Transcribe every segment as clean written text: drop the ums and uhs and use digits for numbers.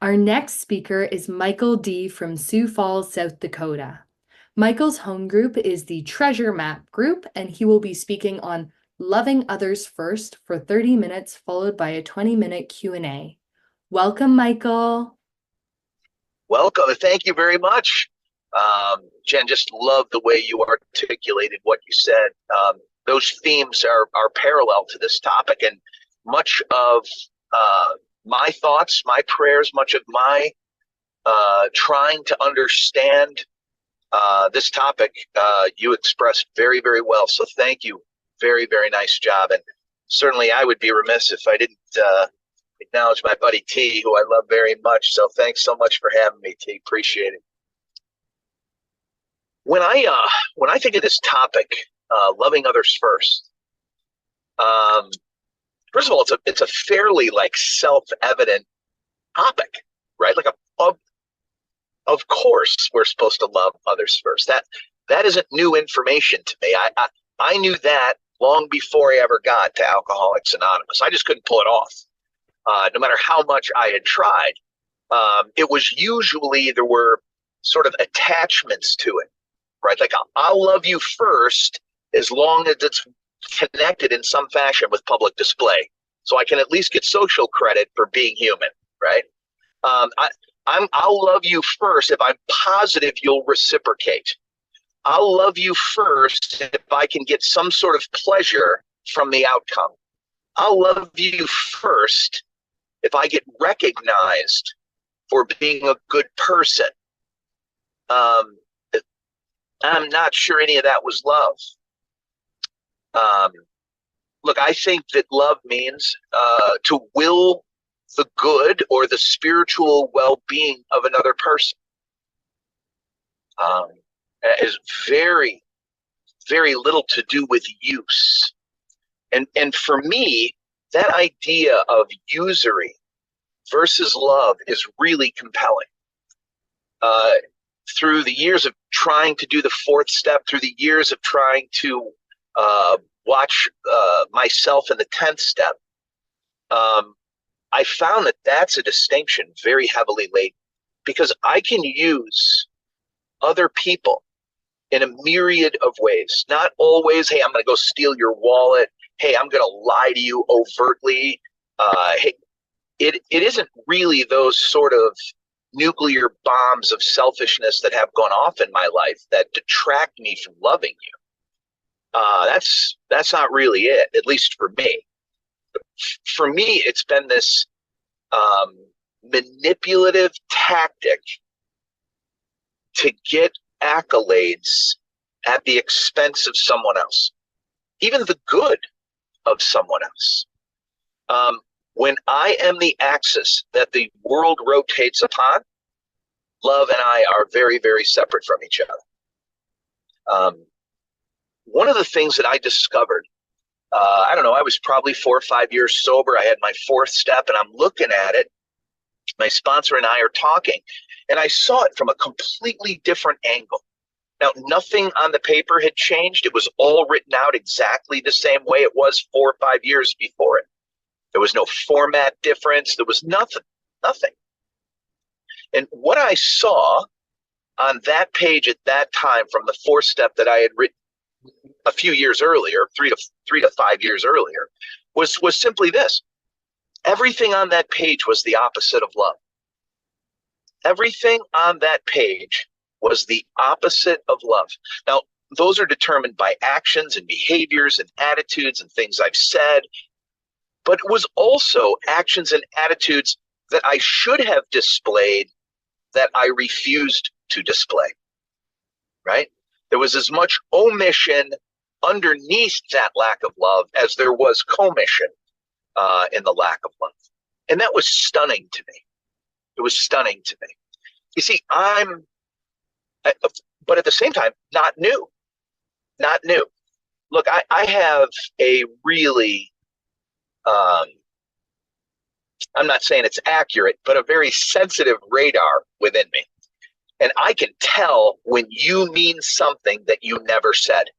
Our next speaker is Michael D. from Sioux Falls, South Dakota. Michael's home group is the Treasure Map group, and he will be speaking on loving others first for 30 minutes, followed by a 20-minute Q&A. Welcome, Michael. Welcome. Thank you very much. Jen, just love the way you articulated what you said. Those themes are parallel to this topic, and much of my thoughts, my prayers, much of my trying to understand this topic, you expressed very, very well. So thank you. Very, very nice job. And certainly I would be remiss if I didn't acknowledge my buddy T, who I love very much. So thanks so much for having me, T. Appreciate it. When I think of this topic, loving others first, first of all, it's a fairly like self-evident topic, right? Like of course we're supposed to love others first. That isn't new information to me. I knew that long before I ever got to Alcoholics Anonymous. I just couldn't pull it off. No matter how much I had tried, it was usually there were sort of attachments to it, right? Like I'll love you first as long as it's connected in some fashion with public display, so I can at least get social credit for being human, right? I'll love you first if I'm positive you'll reciprocate. I'll love you first if I can get some sort of pleasure from the outcome. I'll love you first if I get recognized for being a good person. I'm not sure any of that was love. Look, I think that love means to will the good or the spiritual well-being of another person. Is very, very little to do with use. And for me, that idea of usury versus love is really compelling. Through the years of trying to do the fourth step, through the years of trying to watch myself in the 10th step, I found that that's a distinction very heavily laid, because I can use other people in a myriad of ways. Not always, hey, I'm going to go steal your wallet. Hey, I'm going to lie to you overtly. Hey, it isn't really those sort of nuclear bombs of selfishness that have gone off in my life that detract me from loving you. That's not really it, at least for me. For me, it's been this manipulative tactic to get accolades at the expense of someone else, even the good of someone else. When I am the axis that the world rotates upon, love and I are very, very separate from each other. One of the things that I discovered, I don't know, I was probably 4 or 5 years sober. I had my fourth step, and I'm looking at it. My sponsor and I are talking, and I saw it from a completely different angle. Now, nothing on the paper had changed. It was all written out exactly the same way it was 4 or 5 years before it. There was no format difference. There was nothing. And what I saw on that page at that time from the fourth step that I had written a few years earlier, three to 5 years earlier, was simply this. Everything on that page was the opposite of love. Everything on that page was the opposite of love. Now, those are determined by actions and behaviors and attitudes and things I've said, but it was also actions and attitudes that I should have displayed that I refused to display, right? There was as much omission underneath that lack of love as there was commission in the lack of love. And that was stunning to me. It was stunning to me. You see, but at the same time, not new. Look, I have a really, I'm not saying it's accurate, but a very sensitive radar within me. And I can tell when you mean something that you never said.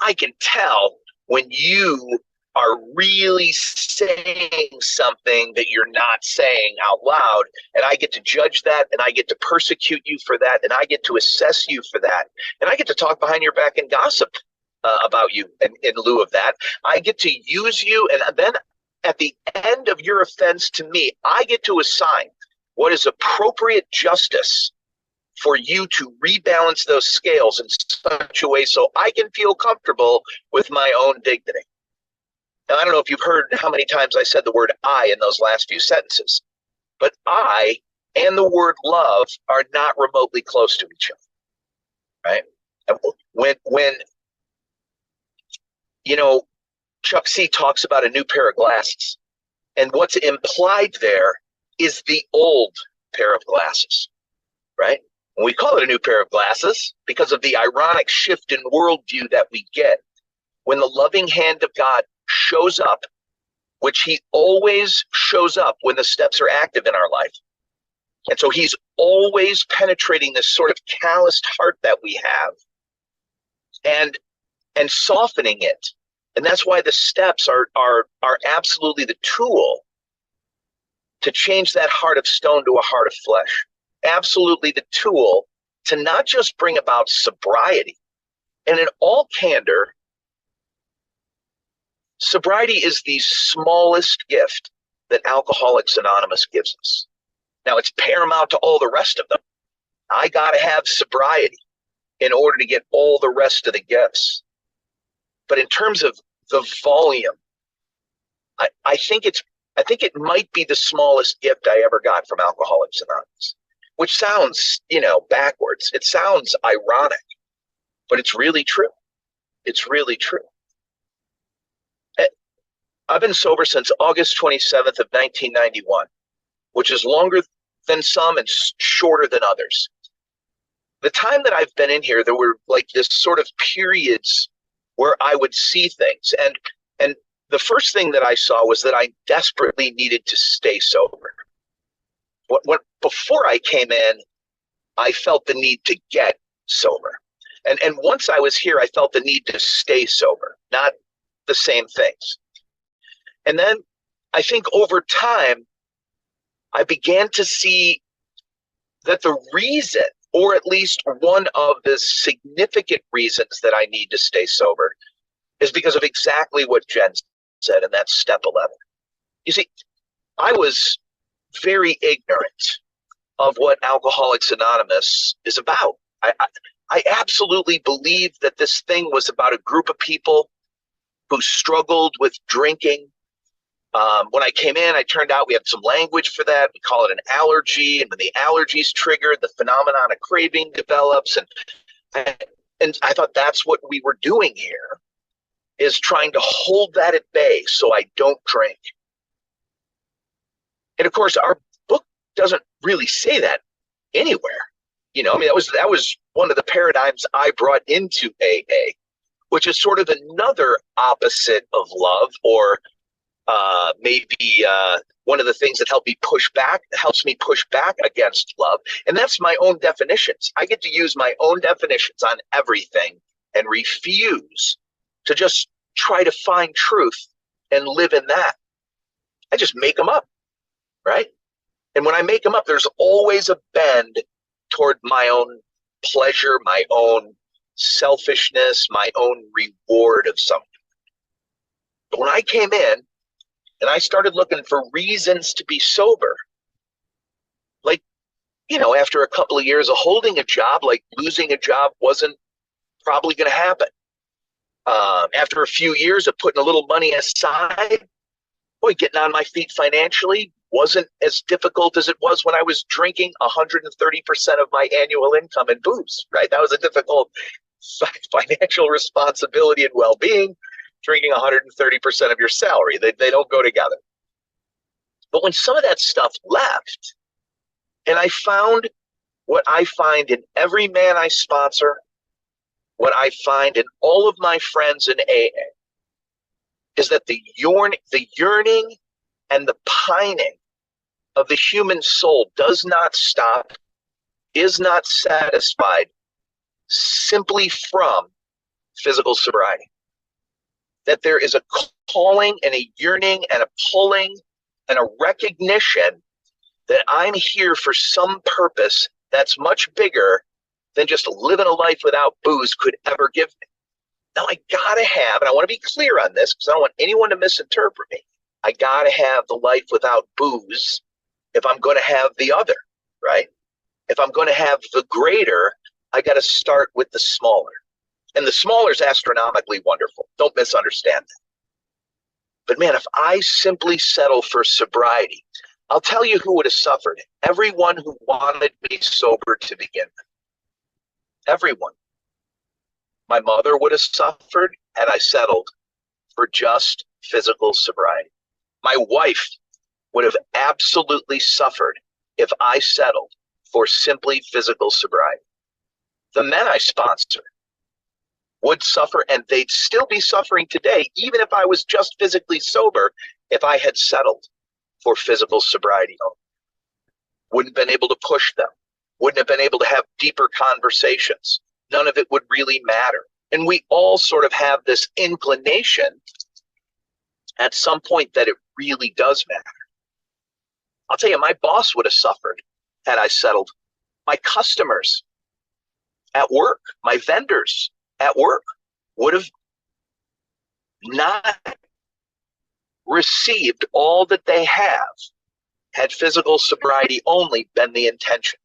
I can tell when you are really saying something that you're not saying out loud. And I get to judge that, and I get to persecute you for that, and I get to assess you for that. And I get to talk behind your back and gossip about you in lieu of that. I get to use you, and then at the end of your offense to me, I get to assign what is appropriate justice for you to rebalance those scales in such a way so I can feel comfortable with my own dignity. Now, I don't know if you've heard how many times I said the word I in those last few sentences, but I and the word love are not remotely close to each other, right? When Chuck C talks about a new pair of glasses, and what's implied there is the old pair of glasses, right? And we call it a new pair of glasses because of the ironic shift in worldview that we get when the loving hand of God shows up, which he always shows up when the steps are active in our life. And so he's always penetrating this sort of calloused heart that we have and softening it. And that's why the steps are absolutely the tool to change that heart of stone to a heart of flesh. Absolutely the tool to not just bring about sobriety. And in all candor, sobriety is the smallest gift that Alcoholics Anonymous gives us. Now, it's paramount to all the rest of them. I got to have sobriety in order to get all the rest of the gifts. But in terms of the volume, I think it might be the smallest gift I ever got from Alcoholics Anonymous, which sounds, backwards. It sounds ironic, but it's really true. It's really true. I've been sober since August 27th of 1991, which is longer than some and shorter than others. The time that I've been in here, there were like this sort of periods where I would see things. And the first thing that I saw was that I desperately needed to stay sober. Before I came in, I felt the need to get sober. And once I was here, I felt the need to stay sober, not the same things. And then I think over time, I began to see that the reason, or at least one of the significant reasons that I need to stay sober, is because of exactly what Jen said, and that's step 11. You see, I was very ignorant of what Alcoholics Anonymous is about. I absolutely believed that this thing was about a group of people who struggled with drinking. When I came in, I turned out we had some language for that. We call it an allergy. And when the allergy's triggered, the phenomenon of craving develops. And I thought that's what we were doing here, is trying to hold that at bay so I don't drink. And of course, our book doesn't really say that anywhere. That was one of the paradigms I brought into AA, which is sort of another opposite of love, or maybe one of the things that helps me push back against love. And that's my own definitions. I get to use my own definitions on everything and refuse to just try to find truth and live in that. I just make them up, right? And when I make them up, there's always a bend toward my own pleasure, my own selfishness, my own reward of something. But when I came in, and I started looking for reasons to be sober. Like, after a couple of years of holding a job, like losing a job wasn't probably going to happen. After a few years of putting a little money aside, getting on my feet financially wasn't as difficult as it was when I was drinking 130% of my annual income in booze, right? That was a difficult financial responsibility and well-being. Drinking 130% of your salary. They don't go together. But when some of that stuff left, and I found what I find in every man I sponsor, what I find in all of my friends in AA, is that the yearning and the pining of the human soul does not stop, is not satisfied simply from physical sobriety. That there is a calling and a yearning and a pulling and a recognition that I'm here for some purpose that's much bigger than just living a life without booze could ever give me. Now I gotta have, and I want to be clear on this because I don't want anyone to misinterpret me. I gotta have the life without booze if I'm going to have the other, right? If I'm going to have the greater, I got to start with the smaller. And the smaller is astronomically wonderful. Don't misunderstand that. But man, if I simply settle for sobriety, I'll tell you who would have suffered. Everyone who wanted me sober to begin with. Everyone. My mother would have suffered had I settled for just physical sobriety. My wife would have absolutely suffered if I settled for simply physical sobriety. The men I sponsor would suffer, and they'd still be suffering today, even if I was just physically sober, if I had settled for physical sobriety. Wouldn't have been able to push them, wouldn't have been able to have deeper conversations. None of it would really matter. And we all sort of have this inclination at some point that it really does matter. I'll tell you, my boss would have suffered had I settled. My customers at work, my vendors at work would have not received all that they have had physical sobriety only been the intention.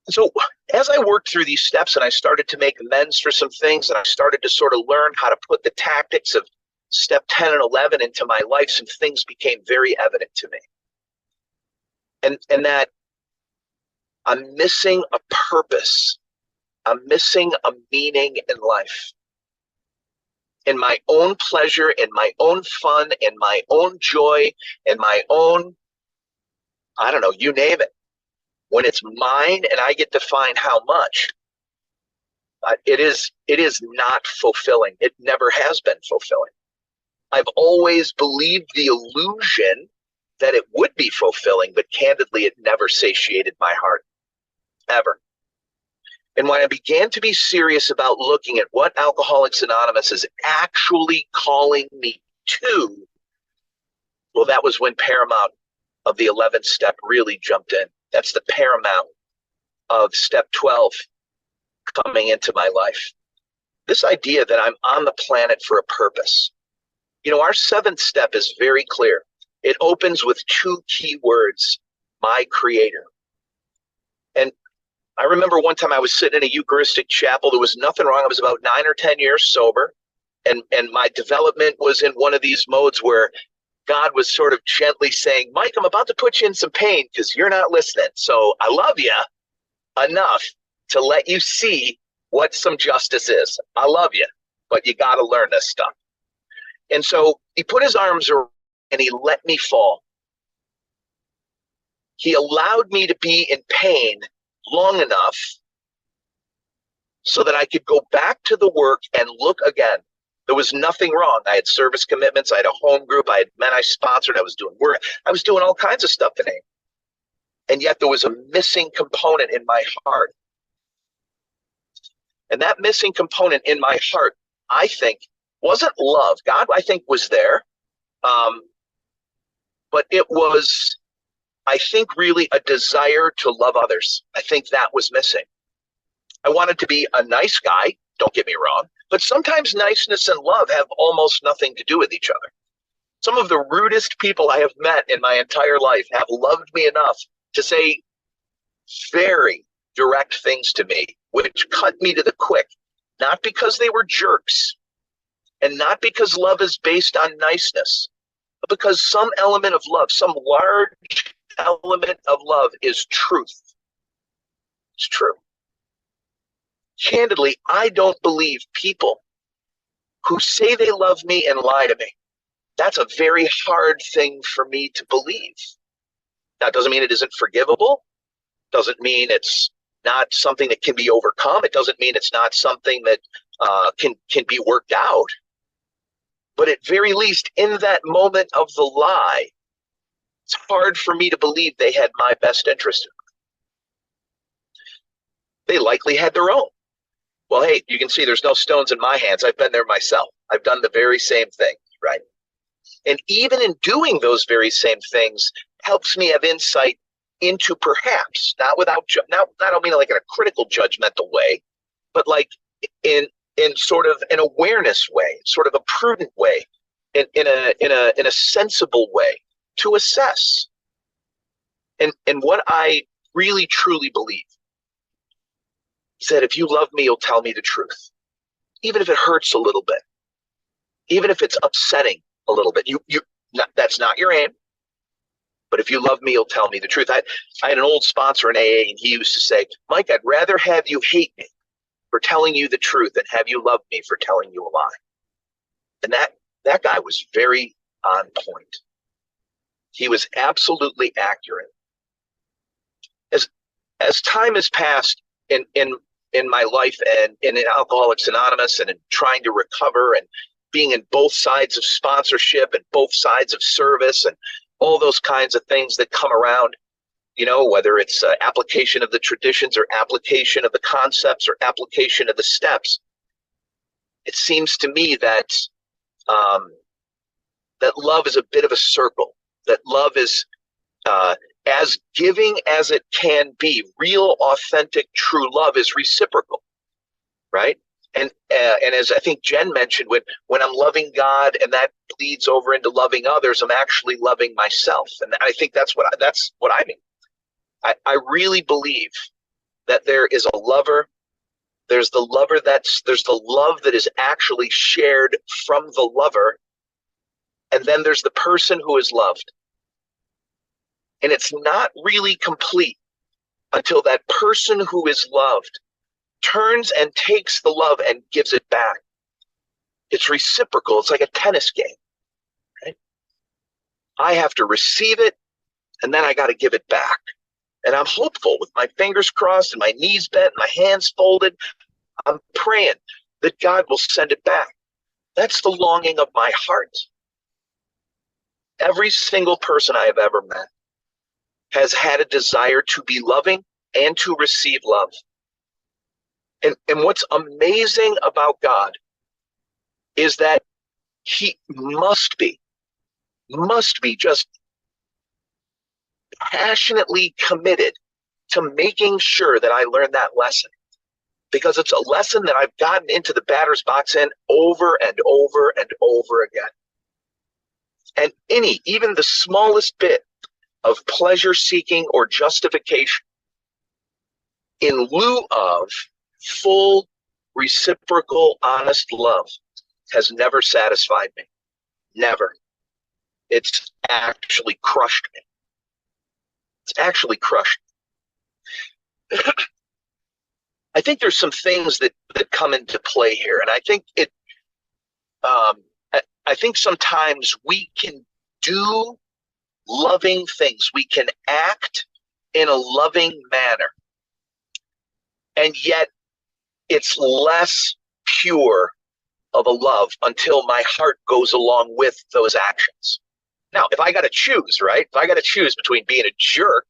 And so as I worked through these steps and I started to make amends for some things and I started to sort of learn how to put the tactics of step 10 and 11 into my life, some things became very evident to me. And that I'm missing a purpose. I'm missing a meaning in life. In my own pleasure, in my own fun, in my own joy, in my own, I don't know, you name it. When it's mine and I get to find how much, it is not fulfilling. It never has been fulfilling. I've always believed the illusion that it would be fulfilling, but candidly, it never satiated my heart, ever. And when I began to be serious about looking at what Alcoholics Anonymous is actually calling me to, well, that was when paramount of the 11th step really jumped in. That's the paramount of step 12 coming into my life. This idea that I'm on the planet for a purpose. You know, our 7th step is very clear. It opens with 2 key words, my creator. And I remember one time I was sitting in a Eucharistic chapel. There was nothing wrong. I was about 9 or 10 years sober. And my development was in one of these modes where God was sort of gently saying, Mike, I'm about to put you in some pain because you're not listening. So I love you enough to let you see what some justice is. I love you, but you got to learn this stuff. And so he put his arms around and he let me fall. He allowed me to be in pain long enough so that I could go back to the work and look again. There was nothing wrong. I had service commitments. I had a home group. I had men I sponsored. I was doing work. I was doing all kinds of stuff today. And yet there was a missing component in my heart. And that missing component in my heart, I think, wasn't love. God, I think, was there. But it was, I think, really a desire to love others. I think that was missing. I wanted to be a nice guy, don't get me wrong, but sometimes niceness and love have almost nothing to do with each other. Some of the rudest people I have met in my entire life have loved me enough to say very direct things to me, which cut me to the quick, not because they were jerks, and not because love is based on niceness, but because some element of love, some large element of love is truth. It's true. Candidly, I don't believe people who say they love me and lie to me. That's a very hard thing for me to believe. That doesn't mean it isn't forgivable. Doesn't mean it's not something that can be overcome. It doesn't mean it's not something that can be worked out. But at very least, in that moment of the lie, it's hard for me to believe they had my best interest in them. They likely had their own. Well, hey, you can see there's no stones in my hands. I've been there myself. I've done the very same thing, right? And even in doing those very same things helps me have insight into perhaps, not without, not, I don't mean like in a critical judgmental way, but like in sort of an awareness way, sort of a prudent way, in a sensible way to assess. And what I really truly believe is that if you love me, you'll tell me the truth, even if it hurts a little bit, even if it's upsetting a little bit. That's not your aim, but if you love me, you'll tell me the truth. I had an old sponsor in AA, and he used to say, Mike, I'd rather have you hate me for telling you the truth than have you love me for telling you a lie. And that guy was very on point. He was absolutely accurate. As time has passed in my life and in Alcoholics Anonymous and in trying to recover and being in both sides of sponsorship and both sides of service and all those kinds of things that come around, whether it's application of the traditions or application of the concepts or application of the steps, it seems to me that that love is a bit of a circle, that love is as giving as it can be. Real, authentic, true love is reciprocal, right? And as I think Jen mentioned, when I'm loving God and that bleeds over into loving others, I'm actually loving myself. And I think that's what I mean. I really believe that there is a lover. There's the love that is actually shared from the lover. And then there's the person who is loved. And it's not really complete until that person who is loved turns and takes the love and gives it back. It's reciprocal. It's like a tennis game, right? I have to receive it, and then I got to give it back. And I'm hopeful with my fingers crossed and my knees bent and my hands folded. I'm praying that God will send it back. That's the longing of my heart. Every single person I have ever met has had a desire to be loving and to receive love. And what's amazing about God is that he must be just passionately committed to making sure that I learn that lesson, because it's a lesson that I've gotten into the batter's box in over and over and over again. And even the smallest bit of pleasure seeking or justification in lieu of full, reciprocal, honest love has never satisfied me. Never. It's actually crushed me. It's actually crushed me. I think there's some things that come into play here, and I think I think sometimes we can do loving things. We can act in a loving manner, and yet it's less pure of a love until my heart goes along with those actions. Now, if I got to choose, right? If I got to choose between being a jerk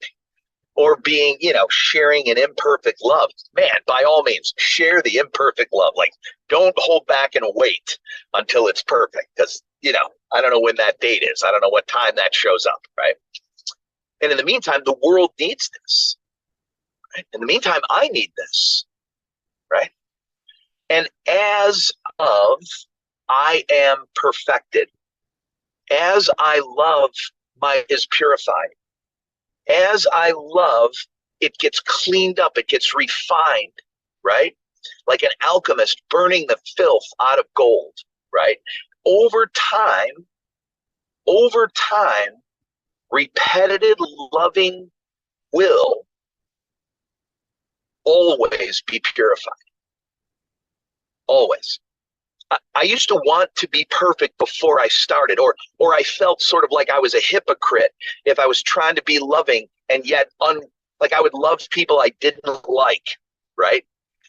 or being, sharing an imperfect love, man, by all means, share the imperfect love. Like, don't hold back and wait until it's perfect, because, I don't know when that date is. I don't know what time that shows up, right? And in the meantime, the world needs this, right? In the meantime, I need this, right? And as of I am perfected, as I love is purified, as I love, it gets cleaned up, it gets refined, right? Like an alchemist burning the filth out of gold, right? Over time, repetitive loving will always be purified. Always. I used to want to be perfect before I started, or I felt sort of like I was a hypocrite if I was trying to be loving and yet like I would love people I didn't like, right?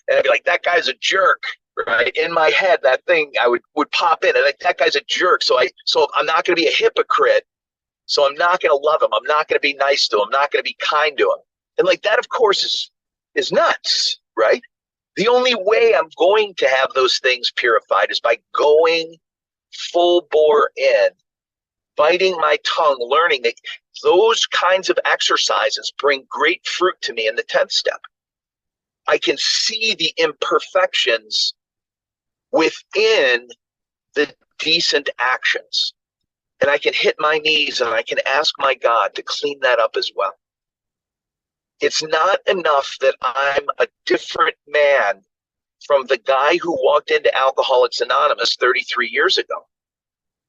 And I'd be like, that guy's a jerk, right? In my head, that thing would pop in, and like, that guy's a jerk. So I'm not going to be a hypocrite. So I'm not going to love him. I'm not going to be nice to him. I'm not going to be kind to him. And like that, of course, is nuts, right? The only way I'm going to have those things purified is by going full bore in, biting my tongue, learning that those kinds of exercises bring great fruit to me in the 10th step. I can see the imperfections within the decent actions. And I can hit my knees and I can ask my God to clean that up as well. It's not enough that I'm a different man from the guy who walked into Alcoholics Anonymous 33 years ago.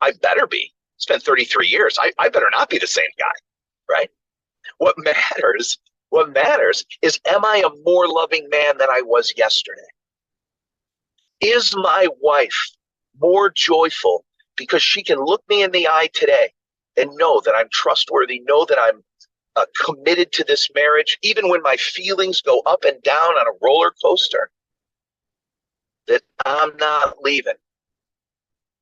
I better be. It's been 33 years. I better not be the same guy, right? What matters is, am I a more loving man than I was yesterday? Is my wife more joyful because she can look me in the eye today and know that I'm trustworthy, know that I'm committed to this marriage, even when my feelings go up and down on a roller coaster, that I'm not leaving,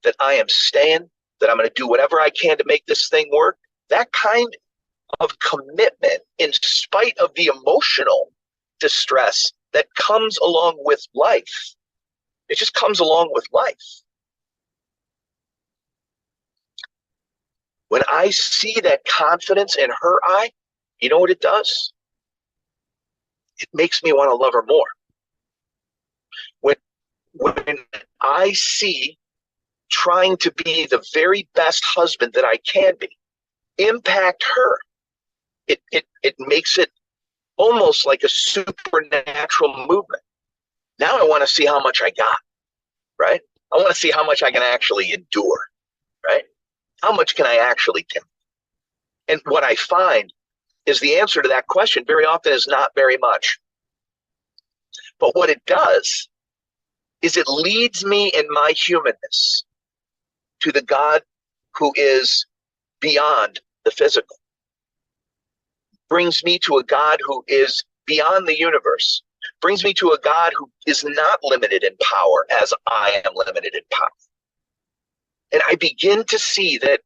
that I am staying, that I'm going to do whatever I can to make this thing work? That kind of commitment, in spite of the emotional distress that comes along with life, it just comes along with life. When I see that confidence in her eye, you know what it does? It makes me want to love her more. When I see trying to be the very best husband that I can be impact her, it makes it almost like a supernatural movement. Now I want to see how much I got, right? I want to see how much I can actually endure, right? How much can I actually do? And what I find is the answer to that question very often is not very much. But what it does is it leads me in my humanness to the God who is beyond the physical. Brings me to a God who is beyond the universe. Brings me to a God who is not limited in power as I am limited in power. And I begin to see that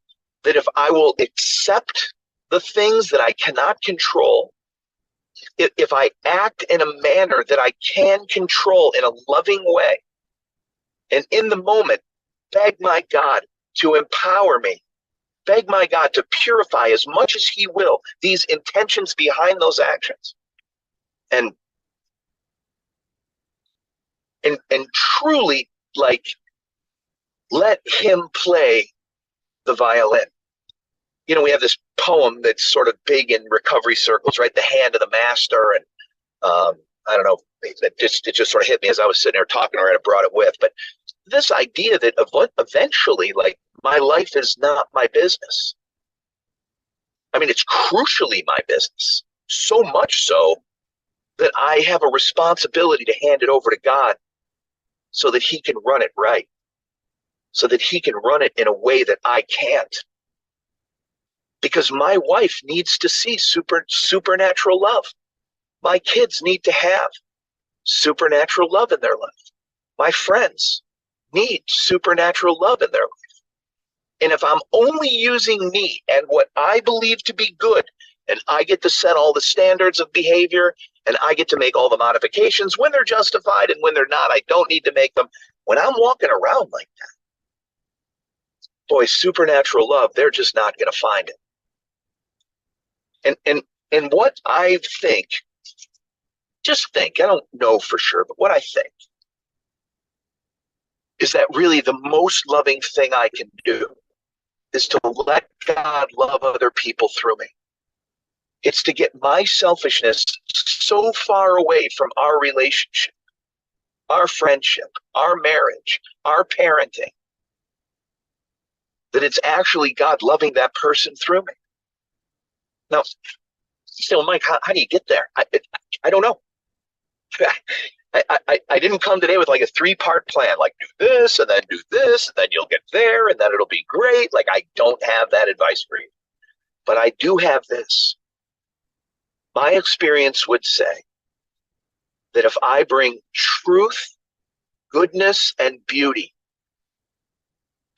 if I will accept the things that I cannot control, if I act in a manner that I can control in a loving way, and in the moment, beg my God to empower me, beg my God to purify as much as He will these intentions behind those actions, and truly, like, let Him play the violin. You know, we have this poem that's sort of big in recovery circles, right? The Hand of the Master. And I don't know, it just sort of hit me as I was sitting there talking, or I brought it with. But this idea that eventually, like, my life is not my business. I mean, it's crucially my business. So much so that I have a responsibility to hand it over to God so that He can run it right. So that He can run it in a way that I can't. Because my wife needs to see supernatural love. My kids need to have supernatural love in their life. My friends need supernatural love in their life. And if I'm only using me and what I believe to be good, and I get to set all the standards of behavior, and I get to make all the modifications when they're justified, and when they're not, I don't need to make them. When I'm walking around like that, boy, supernatural love, they're just not going to find it. And what I think, I don't know for sure, but what I think is that really the most loving thing I can do is to let God love other people through me. It's to get my selfishness so far away from our relationship, our friendship, our marriage, our parenting, that it's actually God loving that person through me. Now, you say, well, Mike, how do you get there? I don't know. I didn't come today with like a 3-part plan, like do this and then you'll get there and then it'll be great. Like, I don't have that advice for you. But I do have this. My experience would say that if I bring truth, goodness, and beauty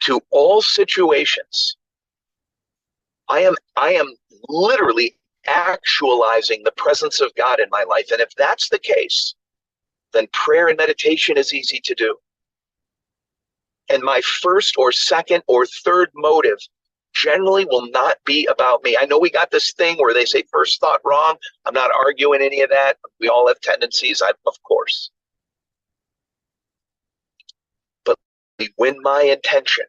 to all situations, I am literally actualizing the presence of God in my life. And if that's the case, then prayer and meditation is easy to do. And my first or second or third motive generally will not be about me. I know we got this thing where they say first thought wrong. I'm not arguing any of that. We all have tendencies, of course. But when my intention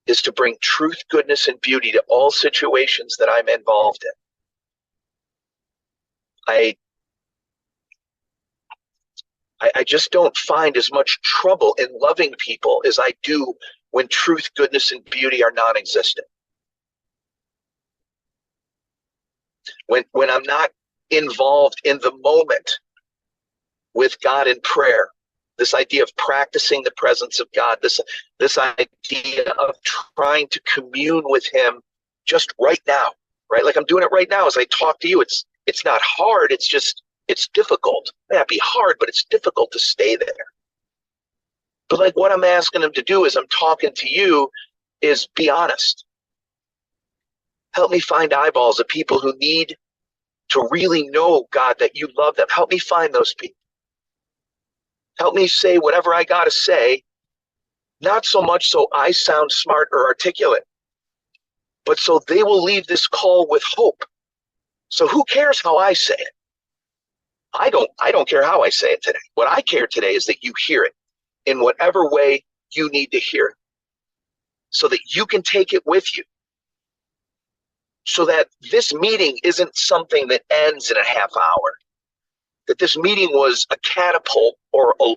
is to bring truth, goodness, and beauty to all situations that I'm involved in, I just don't find as much trouble in loving people as I do when truth, goodness, and beauty are non-existent. When I'm not involved in the moment with God in prayer, this idea of practicing the presence of God, this idea of trying to commune with him just right now, right? Like I'm doing it right now as I talk to you. It's not hard. It's difficult. It may not be hard, but it's difficult to stay there. But like what I'm asking him to do as I'm talking to you is be honest. Help me find eyeballs of people who need to really know, God, that you love them. Help me find those people. Help me say whatever I got to say, not so much so I sound smart or articulate, but so they will leave this call with hope. So who cares how I say it? I don't care how I say it today. What I care today is that you hear it in whatever way you need to hear it, so that you can take it with you, so that this meeting isn't something that ends in a half hour, that this meeting was a catapult or a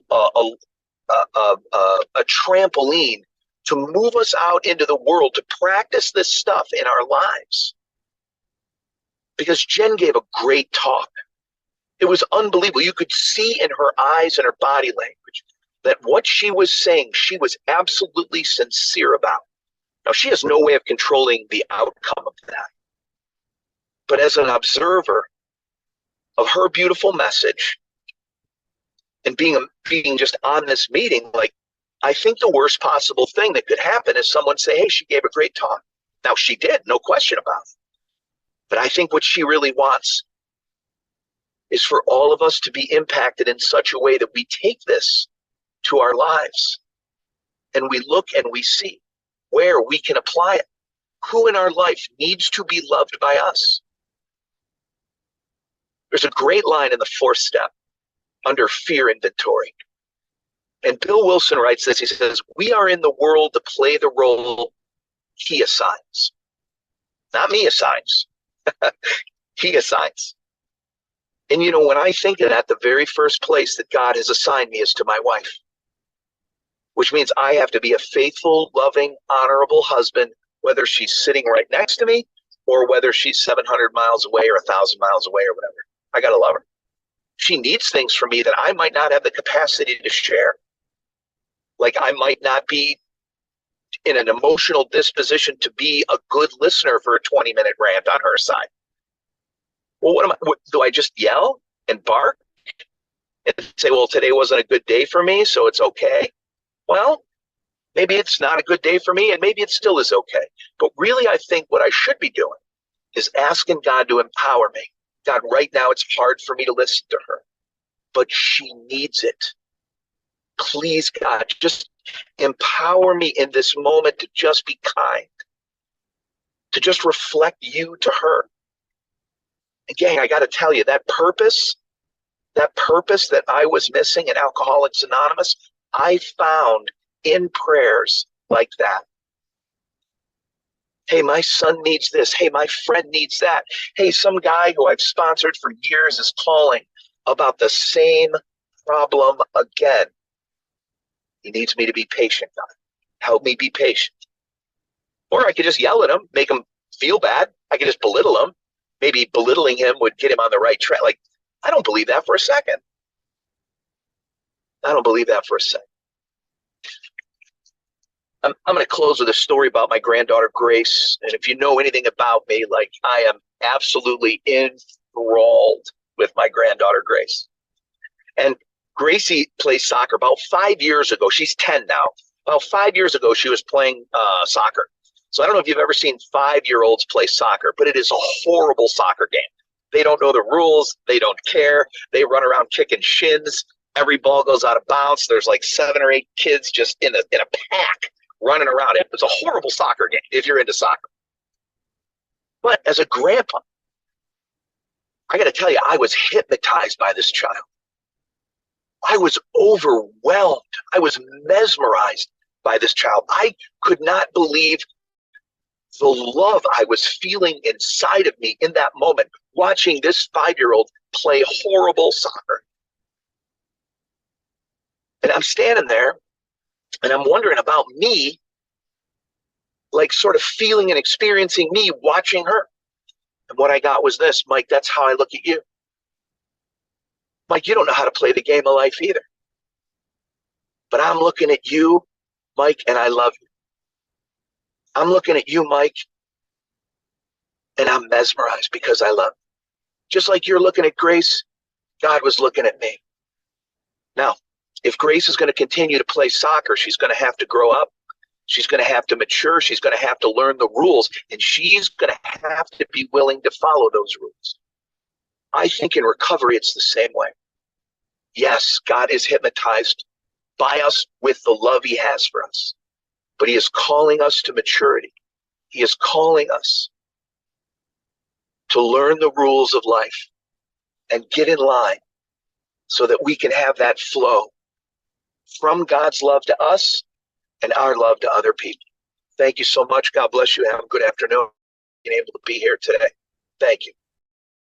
trampoline to move us out into the world to practice this stuff in our lives. Because Jen gave a great talk. It was unbelievable. You could see in her eyes and her body language that what she was saying, she was absolutely sincere about. Now, she has no way of controlling the outcome of that. But as an observer of her beautiful message and being just on this meeting, like, I think the worst possible thing that could happen is someone say, hey, she gave a great talk. Now, she did, no question about it. But I think what she really wants is for all of us to be impacted in such a way that we take this to our lives and we look and we see where we can apply it. Who in our life needs to be loved by us? There's a great line in the fourth step under fear inventory. And Bill Wilson writes this. He says, we are in the world to play the role he assigns. Not me assigns. He assigns. And you know, when I think of that, the very first place that God has assigned me is to my wife, which means I have to be a faithful, loving, honorable husband, whether she's sitting right next to me or whether she's 700 miles away or 1,000 miles away or whatever. I got to love her. She needs things from me that I might not have the capacity to share. Like I might not be in an emotional disposition to be a good listener for a 20-minute rant on her side. Well, do I just yell and bark and say, well, today wasn't a good day for me, so it's okay? Well, maybe it's not a good day for me, and maybe it still is okay. But really, I think what I should be doing is asking God to empower me. God, right now it's hard for me to listen to her, but she needs it. Please, God, just empower me in this moment to just be kind, to just reflect you to her. And gang, I got to tell you, that purpose that I was missing in Alcoholics Anonymous, I found in prayers like that. Hey, my son needs this. Hey, my friend needs that. Hey, some guy who I've sponsored for years is calling about the same problem again. He needs me to be patient, God. Help me be patient. Or I could just yell at him, make him feel bad. I could just belittle him. Maybe belittling him would get him on the right track. Like, I don't believe that for a second. I don't believe that for a second. I'm going to close with a story about my granddaughter, Grace. And if you know anything about me, like, I am absolutely enthralled with my granddaughter, Grace. And Gracie plays soccer about 5 years ago. She's 10 now. About 5 years ago, she was playing soccer. So I don't know if you've ever seen 5-year-olds play soccer, but it is a horrible soccer game. They don't know the rules. They don't care. They run around kicking shins. Every ball goes out of bounds. There's like 7 or 8 kids just in a pack running around. It was a horrible soccer game if you're into soccer. But as a grandpa, I got to tell you, I was hypnotized by this child. I was overwhelmed. I was mesmerized by this child. I could not believe the love I was feeling inside of me in that moment, watching this 5-year-old play horrible soccer. And I'm standing there and I'm wondering about me, like sort of feeling and experiencing me watching her. And what I got was this: Mike, that's how I look at you. Mike, you don't know how to play the game of life either. But I'm looking at you, Mike, and I love you. I'm looking at you, Mike, and I'm mesmerized because I love you. Just like you're looking at Grace, God was looking at me. Now, if Grace is going to continue to play soccer, she's going to have to grow up. She's going to have to mature. She's going to have to learn the rules, and she's going to have to be willing to follow those rules. I think in recovery, it's the same way. Yes, God is hypnotized by us with the love he has for us, but he is calling us to maturity. He is calling us to learn the rules of life and get in line so that we can have that flow from God's love to us and our love to other people. Thank you so much. God bless you. Have a good afternoon. Being able to be here today. Thank you.